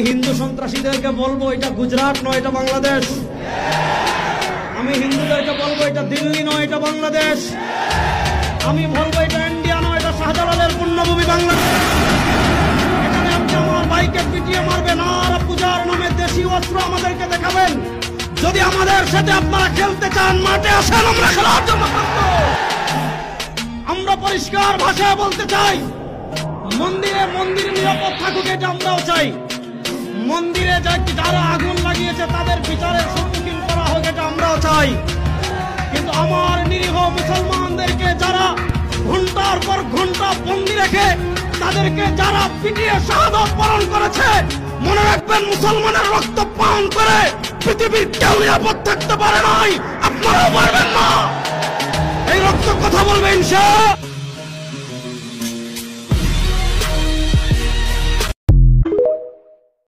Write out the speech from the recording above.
হিন্দু সন্ত্রাসীদেরকে বলবো এটা গুজরাট নয়, এটা বাংলাদেশ। আমি হিন্দুদেরকে বলবো এটা দিল্লি নয়, এটা বাংলাদেশ। আমি বলবো এটা ইন্ডিয়া নয়, এটা শাহজালালের পুণ্যভূমি বাংলাদেশ। এখানে আপনি আমার ভাইকে পিটিয়ে মারবেন আর পূজার নামে দেশি অস্ত্র আমাদেরকে দেখাবেন। যদি আমাদের সাথে আপনারা খেলতে চান, মাঠে আসেন, আমরা খেলার জন্য আমরা পরিষ্কার ভাষায় বলতে চাই, মন্দির নিরাপদ থাকুক, এটা আমরাও চাই। মন্দিরে যারা আগুন লাগিয়েছে তাদের বিচারের সম্মুখীন করা হোক, এটা আমরাও চাই। কিন্তু আমার নিরীহ মুসলমানদেরকে যারা ঘন্টার পর ঘন্টা বন্দি রেখে তাদেরকে যারা পিটিয়ে শাহাদাত বরণ করেছে, মনে রাখবেন মুসলমানের রক্ত পান করে পৃথিবীর কেউ নিরাপদ থাকতে পারে নাই, আপনারাও পারবেন না। এই রক্ত কথা বলবে ইনশাআল্লাহ।